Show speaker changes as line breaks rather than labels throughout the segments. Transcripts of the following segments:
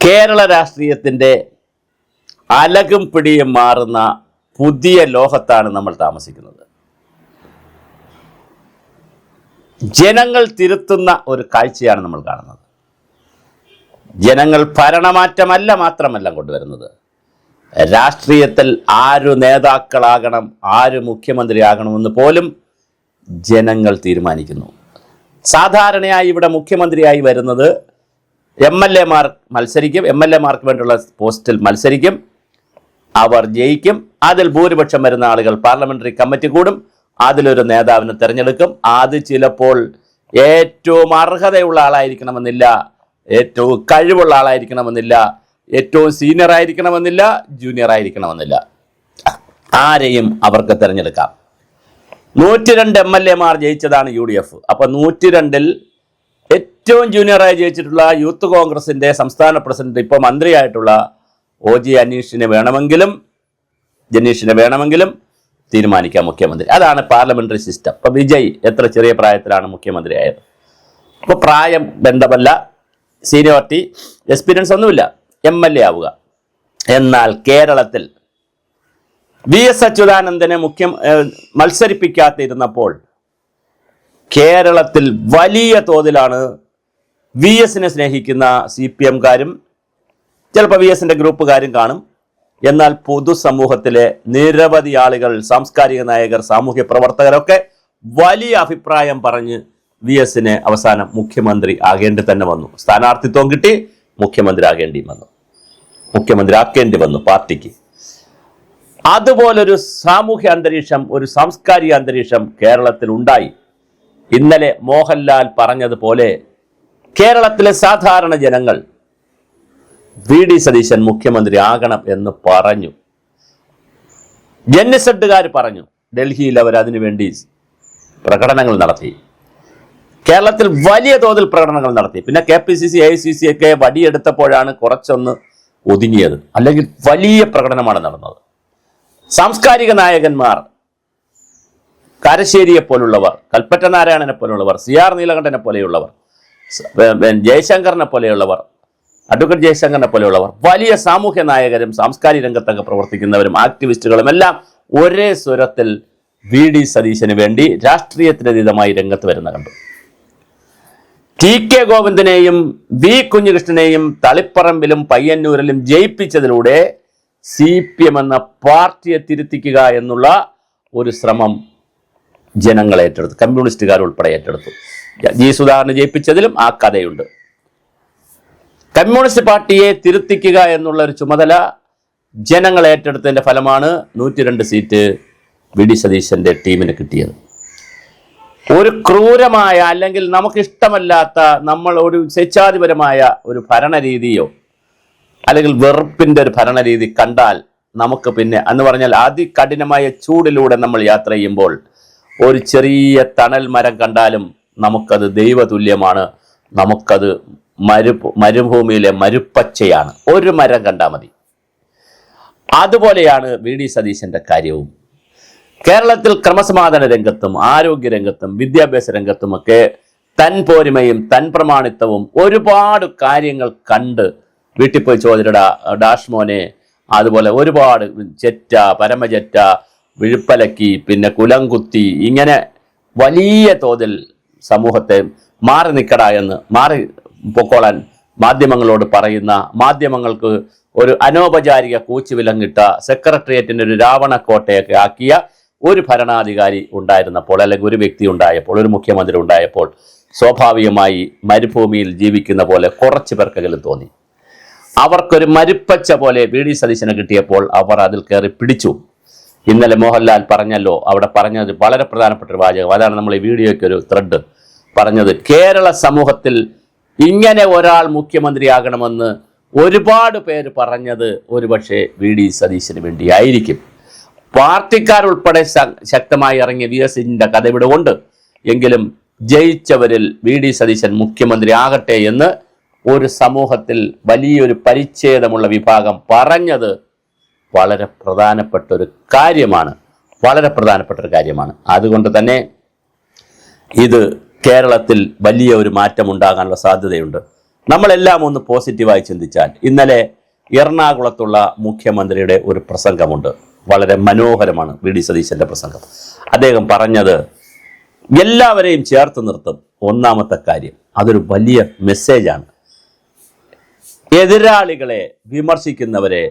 കേരള രാഷ്ട്രീയത്തിൻ്റെ അലകും പിടിയും മാറുന്ന പുതിയ ലോകത്താണ് നമ്മൾ താമസിക്കുന്നത്. ജനങ്ങൾ തിരുത്തുന്ന ഒരു കാഴ്ചയാണ് നമ്മൾ കാണുന്നത്. ജനങ്ങൾ ഭരണമാറ്റമല്ല മാത്രമല്ല കൊണ്ടുവരുന്നത്, രാഷ്ട്രീയത്തിൽ ആരു നേതാക്കളാകണം, ആര് മുഖ്യമന്ത്രിയാകണമെന്ന് പോലും ജനങ്ങൾ തീരുമാനിക്കുന്നു. സാധാരണയായി ഇവിടെ മുഖ്യമന്ത്രിയായി വരുന്നത് MLA മാർ മത്സരിക്കും, MLA മാർക്ക് വേണ്ടിയുള്ള പോസ്റ്റിൽ മത്സരിക്കും, അവർ ജയിക്കും. അതിൽ ഭൂരിപക്ഷം വരുന്ന ആളുകൾ പാർലമെന്ററി കമ്മിറ്റി കൂടും, അതിലൊരു നേതാവിനെ തിരഞ്ഞെടുക്കും. അത് ചിലപ്പോൾ ഏറ്റവും അർഹതയുള്ള ആളായിരിക്കണമെന്നില്ല, ഏറ്റവും കഴിവുള്ള ആളായിരിക്കണമെന്നില്ല, ഏറ്റവും സീനിയർ ആയിരിക്കണമെന്നില്ല, ജൂനിയർ ആയിരിക്കണമെന്നില്ല, ആരെയും അവർക്ക് തിരഞ്ഞെടുക്കാം. 102 MLA മാർ ജയിച്ചതാണ് UDF. അപ്പം 102-ൽ ഏറ്റവും ജൂനിയറായി ജയിച്ചിട്ടുള്ള യൂത്ത് കോൺഗ്രസിന്റെ സംസ്ഥാന പ്രസിഡന്റ്, ഇപ്പോൾ മന്ത്രിയായിട്ടുള്ള OG ജനീഷിനെ വേണമെങ്കിലും തീരുമാനിക്കാം മുഖ്യമന്ത്രി. അതാണ് പാർലമെന്ററി സിസ്റ്റം. ഇപ്പൊ വിജയ് എത്ര ചെറിയ പ്രായത്തിലാണ് മുഖ്യമന്ത്രിയായത്. ഇപ്പോൾ പ്രായം ബന്ധമല്ല, സീനിയോറിറ്റി, എക്സ്പീരിയൻസ് ഒന്നുമില്ല, MLA ആവുക. എന്നാൽ കേരളത്തിൽ VS അച്യുതാനന്ദനെ മത്സരിപ്പിക്കാതിരുന്നപ്പോൾ കേരളത്തിൽ വലിയ തോതിലാണ് VS-നെ സ്നേഹിക്കുന്ന CPM-കാരും ചിലപ്പോൾ VS-ന്റെ ഗ്രൂപ്പുകാരും കാണും. എന്നാൽ പൊതുസമൂഹത്തിലെ നിരവധി ആളുകൾ, സാംസ്കാരിക നായകർ, സാമൂഹ്യ പ്രവർത്തകരൊക്കെ വലിയ അഭിപ്രായം പറഞ്ഞ് VS-നെ അവസാനം മുഖ്യമന്ത്രി ആകേണ്ടി തന്നെ വന്നു. സ്ഥാനാർത്ഥിത്വം കിട്ടി, മുഖ്യമന്ത്രി ആക്കേണ്ടി വന്നു പാർട്ടിക്ക്. അതുപോലൊരു സാമൂഹ്യ അന്തരീക്ഷം, ഒരു സാംസ്കാരിക അന്തരീക്ഷം കേരളത്തിൽ ഉണ്ടായി. ഇന്നലെ മോഹൻലാൽ പറഞ്ഞതുപോലെ കേരളത്തിലെ സാധാരണ ജനങ്ങൾ VD സതീശൻ മുഖ്യമന്ത്രി ആകണം എന്ന് പറഞ്ഞു. ജെന്നിസെഡുകാർ പറഞ്ഞു. ഡൽഹിയിൽ അവർ അതിനുവേണ്ടി പ്രകടനങ്ങൾ നടത്തി. കേരളത്തിൽ വലിയ തോതിൽ പ്രകടനങ്ങൾ നടത്തി. പിന്നെ KPCC AICC ഒക്കെ വടിയെടുത്തപ്പോഴാണ് കുറച്ചൊന്ന് ഒതുങ്ങിയത്. അല്ലെങ്കിൽ വലിയ പ്രകടനമാണ് നടന്നത്. സാംസ്കാരിക നായകന്മാർ, കാരശ്ശേരിയെ പോലുള്ളവർ, കൽപ്പറ്റ നാരായണനെ പോലുള്ളവർ, CR നീലകണ്ഠനെ പോലെയുള്ളവർ, ജയശങ്കറിനെ പോലെയുള്ളവർ, അഡ്വക്കേറ്റ് ജയശങ്കറിനെ പോലെയുള്ളവർ, വലിയ സാമൂഹ്യ നായകരും സാംസ്കാരിക രംഗത്തൊക്കെ പ്രവർത്തിക്കുന്നവരും ആക്ടിവിസ്റ്റുകളും എല്ലാം ഒരേ സ്വരത്തിൽ VD സതീശന് വേണ്ടി രാഷ്ട്രീയത്തിനതീതമായി രംഗത്ത് വരുന്ന കണ്ടു. TK ഗോവിന്ദനെയും V കുഞ്ഞികൃഷ്ണനെയും തളിപ്പറമ്പിലും പയ്യന്നൂരിലും ജയിപ്പിച്ചതിലൂടെ CPM എന്ന പാർട്ടിയെ തിരുത്തിക്കുക എന്നുള്ള ഒരു ശ്രമം ജനങ്ങൾ ഏറ്റെടുത്തു, കമ്മ്യൂണിസ്റ്റുകാർ ഉൾപ്പെടെ ഏറ്റെടുത്തു. G സുധാകരനെ ജയിപ്പിച്ചതിലും ആ കഥയുണ്ട്. കമ്മ്യൂണിസ്റ്റ് പാർട്ടിയെ തിരുത്തിക്കുക എന്നുള്ള ഒരു ചുമതല ജനങ്ങൾ ഏറ്റെടുത്തതിൻ്റെ ഫലമാണ് 102 സീറ്റ് VD സതീശന്റെ ടീമിന് കിട്ടിയത്. ഒരു ക്രൂരമായ, അല്ലെങ്കിൽ നമുക്കിഷ്ടമല്ലാത്ത, നമ്മൾ ഒരു സ്വേച്ഛാധിപരമായ ഒരു ഭരണരീതിയോ അല്ലെങ്കിൽ വെറുപ്പിൻ്റെ ഒരു ഭരണരീതി കണ്ടാൽ നമുക്ക് പിന്നെ എന്ന് പറഞ്ഞാൽ അതികഠിനമായ ചൂടിലൂടെ നമ്മൾ യാത്ര ചെയ്യുമ്പോൾ ഒരു ചെറിയ തണൽ മരം കണ്ടാലും നമുക്കത് ദൈവതുല്യമാണ്, നമുക്കത് മരുഭൂമിയിലെ മരുപ്പച്ചയാണ്. ഒരു മരം കണ്ടാൽ മതി. അതുപോലെയാണ് VD സതീശന്റെ കാര്യവും. കേരളത്തിൽ ക്രമസമാധാന രംഗത്തും ആരോഗ്യ രംഗത്തും വിദ്യാഭ്യാസ രംഗത്തുമൊക്കെ തൻ പോരിമയും തൻ പ്രമാണിത്വവും ഒരുപാട് കാര്യങ്ങൾ കണ്ട് വീട്ടിൽ പോയി ചോദിച്ചടാ ഡാഷ്മോനെ, അതുപോലെ ഒരുപാട് ചെറ്റ, പരമചെറ്റ, വിഴുപ്പലക്കി, പിന്നെ കുലംകുത്തി, ഇങ്ങനെ വലിയ തോതിൽ സമൂഹത്തെ മാറി നിൽക്കടാ എന്ന് മാറി പൊക്കോളാൻ മാധ്യമങ്ങളോട് പറയുന്ന, മാധ്യമങ്ങൾക്ക് ഒരു അനൗപചാരിക കൂച്ചുവിലങ്ങിട്ട, സെക്രട്ടേറിയറ്റിൻ്റെ ഒരു രാവണക്കോട്ടയൊക്കെ ആക്കിയ ഒരു ഭരണാധികാരി ഉണ്ടായിരുന്നപ്പോൾ, അല്ലെങ്കിൽ ഒരു വ്യക്തി ഉണ്ടായപ്പോൾ, ഒരു മുഖ്യമന്ത്രി ഉണ്ടായപ്പോൾ സ്വാഭാവികമായി മരുഭൂമിയിൽ ജീവിക്കുന്ന പോലെ കുറച്ച് പേർക്കെങ്കിലും തോന്നി. അവർക്കൊരു മരുപ്പച്ച പോലെ VD സതീശനെ കിട്ടിയപ്പോൾ അവർ അതിൽ കയറി പിടിച്ചു. ഇന്നലെ മോഹൻലാൽ പറഞ്ഞല്ലോ, അവിടെ പറഞ്ഞത് വളരെ പ്രധാനപ്പെട്ട ഒരു വാചകം. അതാണ് നമ്മൾ ഈ വീഡിയോയ്ക്ക് ഒരു ത്രെഡ് പറഞ്ഞത്. കേരള സമൂഹത്തിൽ ഇങ്ങനെ ഒരാൾ മുഖ്യമന്ത്രിയാകണമെന്ന് ഒരുപാട് പേര് പറഞ്ഞത് ഒരുപക്ഷെ VD സതീശന് വേണ്ടിയായിരിക്കും. പാർട്ടിക്കാരുൾപ്പെടെ ശക്തമായി ഇറങ്ങിയ VS-ന്റെ കഥ ഇവിടെ ഉണ്ട്. എങ്കിലും ജയിച്ചവരിൽ VD സതീശൻ മുഖ്യമന്ത്രി ആകട്ടെ എന്ന് ഒരു സമൂഹത്തിൽ വലിയൊരു പരിച്ഛേദമുള്ള വിഭാഗം പറഞ്ഞത് വളരെ പ്രധാനപ്പെട്ട ഒരു കാര്യമാണ്. അതുകൊണ്ട് തന്നെ ഇത് കേരളത്തിൽ വലിയ ഒരു മാറ്റം ഉണ്ടാകാനുള്ള സാധ്യതയുണ്ട്. നമ്മളെല്ലാം ഒന്ന് പോസിറ്റീവായി ചിന്തിച്ചാൽ, ഇന്നലെ എറണാകുളത്തുള്ള മുഖ്യമന്ത്രിയുടെ ഒരു പ്രസംഗമുണ്ട്, വളരെ മനോഹരമാണ് വി.ഡി. സതീശന്റെ പ്രസംഗം. അദ്ദേഹം പറഞ്ഞത് എല്ലാവരെയും ചേർത്ത് നിർത്തും. ഒന്നാമത്തെ കാര്യം, അതൊരു വലിയ മെസ്സേജാണ്. എതിരാളികളെ, വിമർശിക്കുന്നവരെ,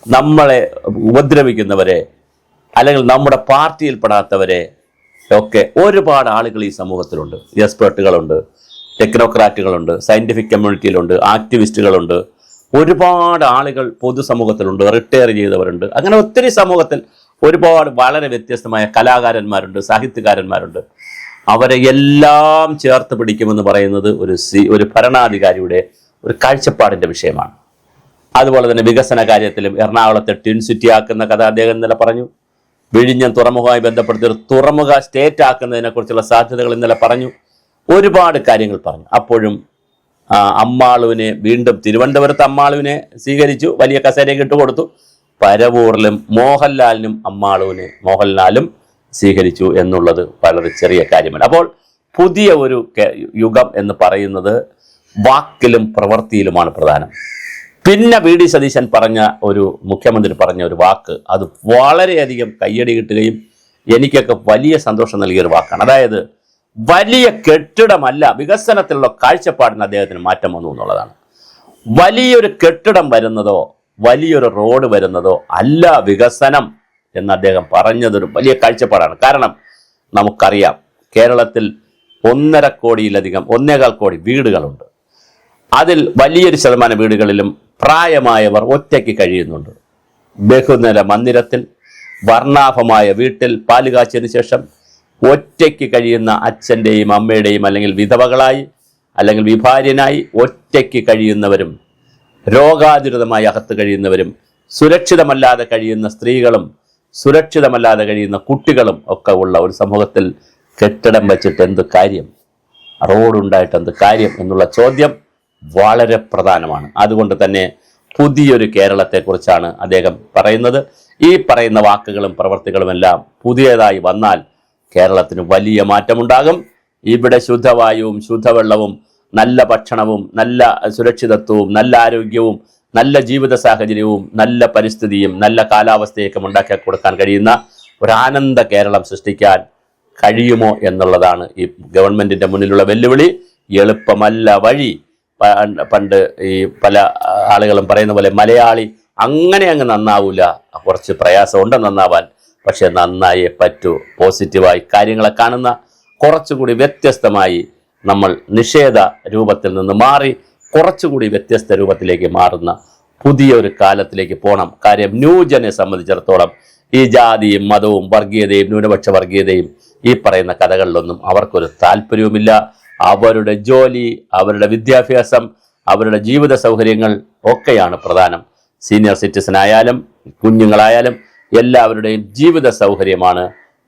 നമ്മളെ ഉപദ്രവിക്കുന്നവരെ, അല്ലെങ്കിൽ നമ്മുടെ പാർട്ടിയിൽപ്പെടാത്തവരെ ഒക്കെ ഒരുപാട് ആളുകൾ ഈ സമൂഹത്തിലുണ്ട്. എക്സ്പേർട്ടുകളുണ്ട്, ടെക്നോക്രാറ്റുകളുണ്ട്, സയന്റിഫിക് കമ്മ്യൂണിറ്റിയിലുണ്ട്, ആക്ടിവിസ്റ്റുകളുണ്ട്, ഒരുപാട് ആളുകൾ പൊതുസമൂഹത്തിലുണ്ട്, റിട്ടയർ ചെയ്തവരുണ്ട്. അങ്ങനെ ഒത്തിരി സമൂഹത്തിൽ ഒരുപാട് വളരെ വ്യത്യസ്തമായ കലാകാരന്മാരുണ്ട്, സാഹിത്യകാരന്മാരുണ്ട്. അവരെ എല്ലാം ചേർത്ത് പിടിക്കുമെന്ന് പറയുന്നത് ഒരു ഭരണാധികാരിയുടെ ഒരു കാഴ്ചപ്പാടിന്റെ വിഷയമാണ്. അതുപോലെ തന്നെ വികസന കാര്യത്തിലും എറണാകുളത്തെ ട്വിൻ സിറ്റി ആക്കുന്ന കഥ അദ്ദേഹം ഇന്നലെ പറഞ്ഞു. വിഴിഞ്ഞം തുറമുഖവുമായി ബന്ധപ്പെടുത്തി ഒരു തുറമുഖ സ്റ്റേറ്റ് ആക്കുന്നതിനെ കുറിച്ചുള്ള സാധ്യതകൾ ഇന്നലെ പറഞ്ഞു. ഒരുപാട് കാര്യങ്ങൾ പറഞ്ഞു. അപ്പോഴും അമ്മാളുവിനെ വീണ്ടും തിരുവനന്തപുരത്ത് അമ്മാളുവിനെ സ്വീകരിച്ചു, വലിയ കസേരയൊക്കെ ഇട്ടുകൊടുത്തു. പരവൂരിലും മോഹൻലാലും സ്വീകരിച്ചു എന്നുള്ളത് വളരെ ചെറിയ കാര്യമല്ല. അപ്പോൾ പുതിയ ഒരു യുഗം എന്ന് പറയുന്നത് വാക്കിലും പ്രവൃത്തിയിലുമാണ് പ്രധാനം. പിന്നെ വി.ഡി. സതീശൻ മുഖ്യമന്ത്രി പറഞ്ഞ ഒരു വാക്ക്, അത് വളരെയധികം കയ്യടി കിട്ടുകയും എനിക്കൊക്കെ വലിയ സന്തോഷം നൽകിയൊരു വാക്കാണ്. അതായത് വലിയ കെട്ടിടമല്ല, വികസനത്തിലുള്ള കാഴ്ചപ്പാടിന് അദ്ദേഹത്തിന് മാറ്റം വന്നു എന്നുള്ളതാണ്. വലിയൊരു കെട്ടിടം വരുന്നതോ വലിയൊരു റോഡ് വരുന്നതോ അല്ല വികസനം എന്ന് അദ്ദേഹം പറഞ്ഞതൊരു വലിയ കാഴ്ചപ്പാടാണ്. കാരണം നമുക്കറിയാം, കേരളത്തിൽ 1.5 കോടിയിലധികം 1.25 കോടി വീടുകളുണ്ട്. അതിൽ വലിയൊരു ശതമാനം വീടുകളിലും പ്രായമായവർ ഒറ്റയ്ക്ക് കഴിയുന്നുണ്ട്. ബഹുനില മന്ദിരത്തിൽ, വർണ്ണാഭമായ വീട്ടിൽ പാല് കാച്ചിയതിനു ശേഷം ഒറ്റയ്ക്ക് കഴിയുന്ന അച്ഛൻ്റെയും അമ്മയുടെയും, അല്ലെങ്കിൽ വിധവകളായി, അല്ലെങ്കിൽ വിഭാര്യനായി ഒറ്റയ്ക്ക് കഴിയുന്നവരും, രോഗാതുരിതമായി അകത്ത് കഴിയുന്നവരും, സുരക്ഷിതമല്ലാതെ കഴിയുന്ന സ്ത്രീകളും സുരക്ഷിതമല്ലാതെ കഴിയുന്ന കുട്ടികളും ഒക്കെ ഉള്ള ഒരു സമൂഹത്തിൽ കെട്ടിടം വെച്ചിട്ട് എന്ത് കാര്യം, റോഡുണ്ടായിട്ട് എന്ത് കാര്യം എന്നുള്ള ചോദ്യം വളരെ പ്രധാനമാണ്. അതുകൊണ്ട് തന്നെ പുതിയൊരു കേരളത്തെക്കുറിച്ചാണ് അദ്ദേഹം പറയുന്നത്. ഈ പറയുന്ന വാക്കുകളും പ്രവർത്തികളും എല്ലാം പുതിയതായി വന്നാൽ കേരളത്തിന് വലിയ മാറ്റമുണ്ടാകും. ഇവിടെ ശുദ്ധവായുവും ശുദ്ധവെള്ളവും നല്ല ഭക്ഷണവും നല്ല സുരക്ഷിതത്വവും നല്ല ആരോഗ്യവും നല്ല ജീവിത സാഹചര്യവും നല്ല പരിസ്ഥിതിയും നല്ല കാലാവസ്ഥയൊക്കെ ഉണ്ടാക്കി കൊടുക്കാൻ കഴിയുന്ന ഒരു ആനന്ദ കേരളം സൃഷ്ടിക്കാൻ കഴിയുമോ എന്നുള്ളതാണ് ഈ ഗവൺമെന്റിന്റെ മുന്നിലുള്ള വെല്ലുവിളി. എളുപ്പമല്ല വഴി. പണ്ട് ഈ പല ആളുകളും പറയുന്ന പോലെ മലയാളി അങ്ങനെ അങ്ങ് നന്നാവൂല, കുറച്ച് പ്രയാസമുണ്ട് നന്നാവാൻ, പക്ഷെ നന്നായേ പറ്റൂ. പോസിറ്റീവായി കാര്യങ്ങളെ കാണുന്ന, കുറച്ചുകൂടി വ്യത്യസ്തമായി നമ്മൾ നിഷേധ രൂപത്തിൽ നിന്ന് മാറി കുറച്ചുകൂടി വ്യത്യസ്ത രൂപത്തിലേക്ക് മാറുന്ന പുതിയൊരു കാലത്തിലേക്ക് പോകണം. കാര്യം ന്യൂജനെ സംബന്ധിച്ചിടത്തോളം ഈ ജാതിയും മതവും വർഗീയതയും ന്യൂനപക്ഷ വർഗീയതയും ഈ പറയുന്ന കഥകളിലൊന്നും അവർക്കൊരു താല്പര്യവുമില്ല. അവരുടെ ജോലി, അവരുടെ വിദ്യാഭ്യാസം, അവരുടെ ജീവിത സൗകര്യങ്ങൾ ഒക്കെയാണ് പ്രധാനം. സീനിയർ സിറ്റിസൺ ആയാലും കുഞ്ഞുങ്ങളായാലും എല്ലാവരുടെയും ജീവിത സൗകര്യമാണ്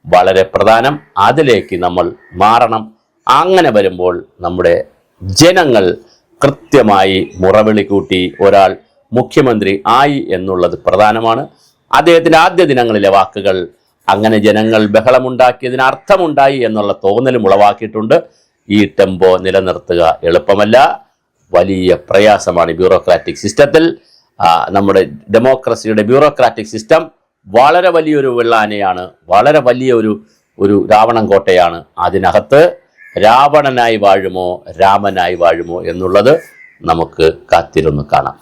വളരെ പ്രധാനം. അതിലേക്ക് നമ്മൾ മാറണം. അങ്ങനെ വരുമ്പോൾ നമ്മുടെ ജനങ്ങൾ കൃത്യമായി മുറവിളി കൂട്ടി ഒരാൾ മുഖ്യമന്ത്രി ആയി എന്നുള്ളത് പ്രധാനമാണ്. അദ്ദേഹത്തിൻ്റെ ആദ്യ ദിനങ്ങളിലെ വാക്കുകൾ അങ്ങനെ ജനങ്ങൾ ബഹളമുണ്ടാക്കിയതിന് അർത്ഥമുണ്ടായി എന്നുള്ള തോന്നലും ഉളവാക്കിയിട്ടുണ്ട്. ഈ ടെമ്പോ നിലനിർത്തുക എളുപ്പമല്ല, വലിയ പ്രയാസമാണ്. ബ്യൂറോക്രാറ്റിക് സിസ്റ്റത്തിൽ നമ്മുടെ ഡെമോക്രസിയുടെ ബ്യൂറോക്രാറ്റിക് സിസ്റ്റം വളരെ വലിയൊരു വെള്ളാനയാണ്, വളരെ വലിയ ഒരു രാവണൻ കോട്ടയാണ്. അതിനകത്ത് രാവണനായി വാഴുമോ രാമനായി വാഴുമോ എന്നുള്ളത് നമുക്ക് കാത്തിരുന്ന് കാണാം.